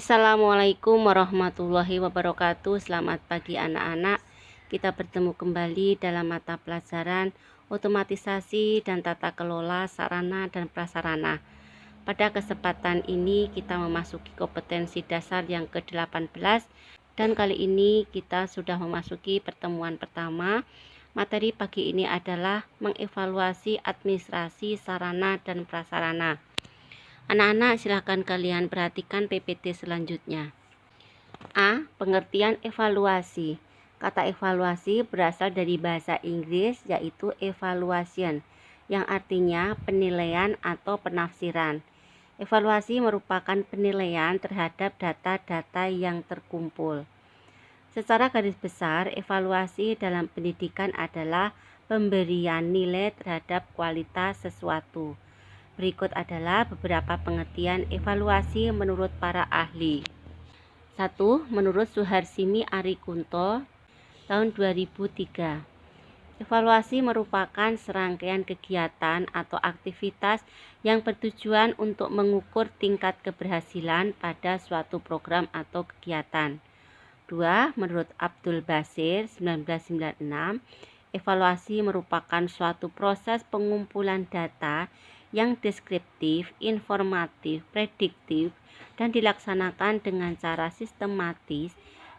Assalamualaikum warahmatullahi wabarakatuh. Selamat pagi anak-anak. Kita bertemu kembali dalam mata pelajaran otomatisasi dan tata kelola sarana dan prasarana. Pada kesempatan ini kita memasuki kompetensi dasar yang ke-18 dan kali ini kita sudah memasuki pertemuan pertama. Materi pagi ini adalah mengevaluasi administrasi sarana dan prasarana. Anak-anak, silahkan kalian perhatikan PPT selanjutnya. A. Pengertian evaluasi. Kata evaluasi berasal dari bahasa Inggris yaitu evaluation, yang artinya penilaian atau penafsiran. Evaluasi merupakan penilaian terhadap data-data yang terkumpul. Secara garis besar, evaluasi dalam pendidikan adalah pemberian nilai terhadap kualitas sesuatu. Berikut adalah beberapa pengertian evaluasi menurut para ahli. 1. Menurut Suharsini Arikunto tahun 2003, evaluasi merupakan serangkaian kegiatan atau aktivitas yang bertujuan untuk mengukur tingkat keberhasilan pada suatu program atau kegiatan. 2. Menurut Abdul Basir 1996, evaluasi merupakan suatu proses pengumpulan data yang deskriptif, informatif, prediktif, dan dilaksanakan dengan cara sistematis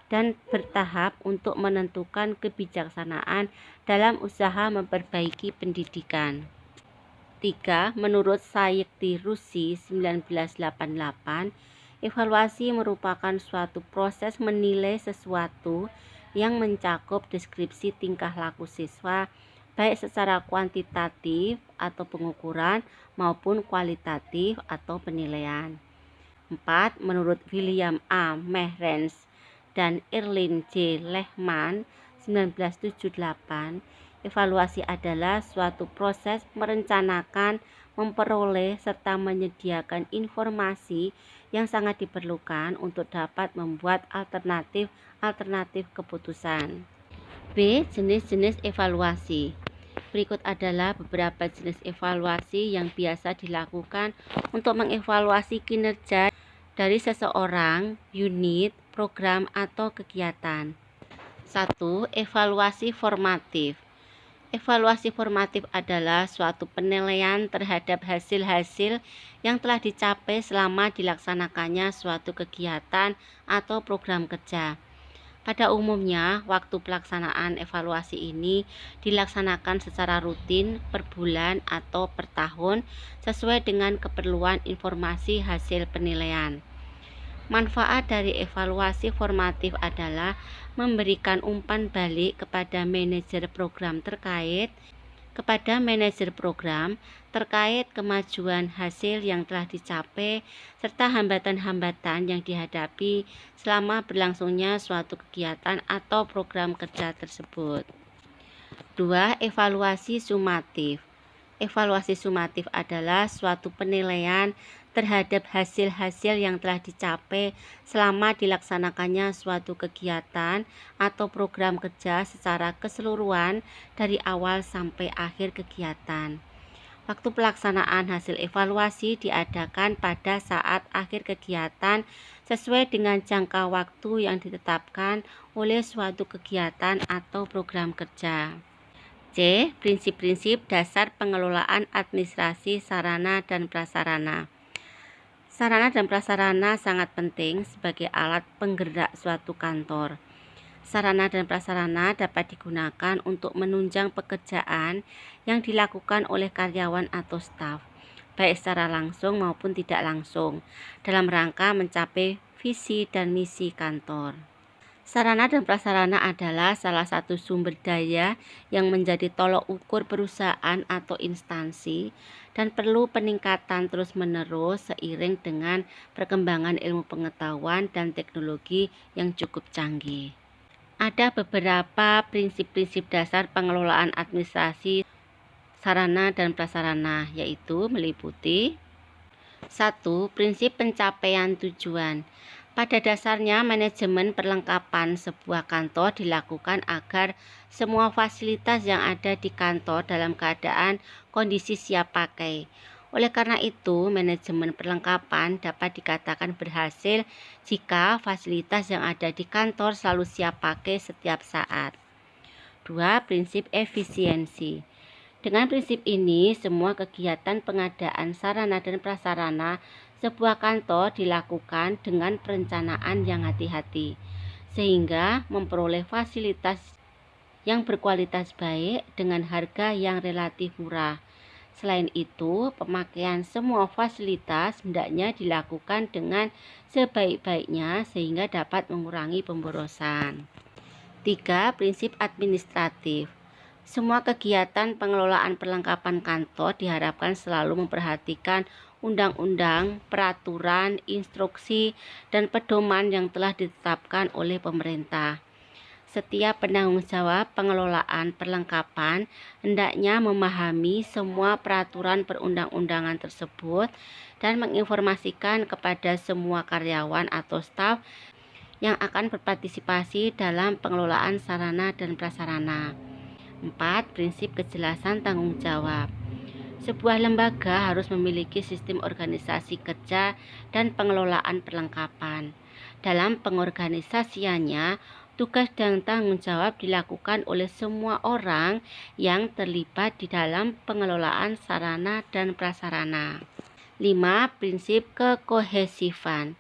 dan bertahap untuk menentukan kebijaksanaan dalam usaha memperbaiki pendidikan. 3. Menurut Sayekti Rusi 1988, evaluasi merupakan suatu proses menilai sesuatu yang mencakup deskripsi tingkah laku siswa, baik secara kuantitatif atau pengukuran maupun kualitatif atau penilaian. 4. Menurut William A. Mehrens dan Irlin J. Lehman 1978, evaluasi adalah suatu proses merencanakan, memperoleh, serta menyediakan informasi yang sangat diperlukan untuk dapat membuat alternatif keputusan. B. Jenis-jenis evaluasi. Berikut adalah beberapa jenis evaluasi yang biasa dilakukan untuk mengevaluasi kinerja dari seseorang, unit, program, atau kegiatan. 1. Evaluasi formatif. Evaluasi formatif adalah suatu penilaian terhadap hasil-hasil yang telah dicapai selama dilaksanakannya suatu kegiatan atau program kerja. Pada umumnya, waktu pelaksanaan evaluasi ini dilaksanakan secara rutin per bulan atau per tahun sesuai dengan keperluan informasi hasil penilaian. Manfaat dari evaluasi formatif adalah memberikan umpan balik kepada manajer program terkait kemajuan hasil yang telah dicapai serta hambatan-hambatan yang dihadapi selama berlangsungnya suatu kegiatan atau program kerja tersebut. 2. Evaluasi sumatif. Evaluasi sumatif adalah suatu penilaian terhadap hasil-hasil yang telah dicapai selama dilaksanakannya suatu kegiatan atau program kerja secara keseluruhan dari awal sampai akhir kegiatan. Waktu pelaksanaan hasil evaluasi diadakan pada saat akhir kegiatan sesuai dengan jangka waktu yang ditetapkan oleh suatu kegiatan atau program kerja. C. Prinsip-prinsip dasar pengelolaan administrasi sarana dan prasarana. Sarana dan prasarana sangat penting sebagai alat penggerak suatu kantor. Sarana dan prasarana dapat digunakan untuk menunjang pekerjaan yang dilakukan oleh karyawan atau staf, baik secara langsung maupun tidak langsung, dalam rangka mencapai visi dan misi kantor. Sarana dan prasarana adalah salah satu sumber daya yang menjadi tolok ukur perusahaan atau instansi dan perlu peningkatan terus-menerus seiring dengan perkembangan ilmu pengetahuan dan teknologi yang cukup canggih. Ada beberapa prinsip-prinsip dasar pengelolaan administrasi sarana dan prasarana, yaitu meliputi 1. Prinsip pencapaian tujuan. Pada dasarnya, manajemen perlengkapan sebuah kantor dilakukan agar semua fasilitas yang ada di kantor dalam keadaan kondisi siap pakai. Oleh karena itu, manajemen perlengkapan dapat dikatakan berhasil jika fasilitas yang ada di kantor selalu siap pakai setiap saat. 2. Prinsip efisiensi. Dengan prinsip ini, semua kegiatan pengadaan sarana dan prasarana sebuah kantor dilakukan dengan perencanaan yang hati-hati, sehingga memperoleh fasilitas yang berkualitas baik dengan harga yang relatif murah. Selain itu, pemakaian semua fasilitas hendaknya dilakukan dengan sebaik-baiknya sehingga dapat mengurangi pemborosan. 3. Prinsip administratif. Semua kegiatan pengelolaan perlengkapan kantor diharapkan selalu memperhatikan undang-undang, peraturan, instruksi, dan pedoman yang telah ditetapkan oleh pemerintah. Setiap penanggung jawab pengelolaan perlengkapan hendaknya memahami semua peraturan perundang-undangan tersebut dan menginformasikan kepada semua karyawan atau staf yang akan berpartisipasi dalam pengelolaan sarana dan prasarana. 4. Prinsip kejelasan tanggung jawab. Sebuah lembaga harus memiliki sistem organisasi kerja dan pengelolaan perlengkapan. Dalam pengorganisasiannya, tugas dan tanggung jawab dilakukan oleh semua orang yang terlibat di dalam pengelolaan sarana dan prasarana. 5. Prinsip kekohesifan.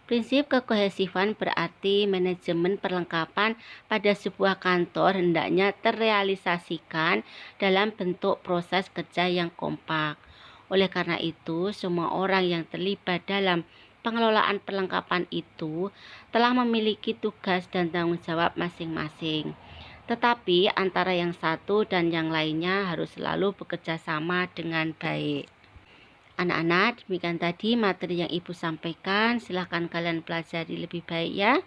Prinsip kekohesifan berarti manajemen perlengkapan pada sebuah kantor hendaknya terrealisasikan dalam bentuk proses kerja yang kompak. Oleh karena itu, semua orang yang terlibat dalam pengelolaan perlengkapan itu telah memiliki tugas dan tanggung jawab masing-masing. Tetapi antara yang satu dan yang lainnya harus selalu bekerja sama dengan baik. Anak-anak, demikian tadi materi yang Ibu sampaikan. Silahkan kalian pelajari lebih baik ya.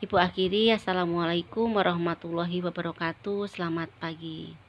Ibu akhiri, Assalamualaikum warahmatullahi wabarakatuh. Selamat pagi.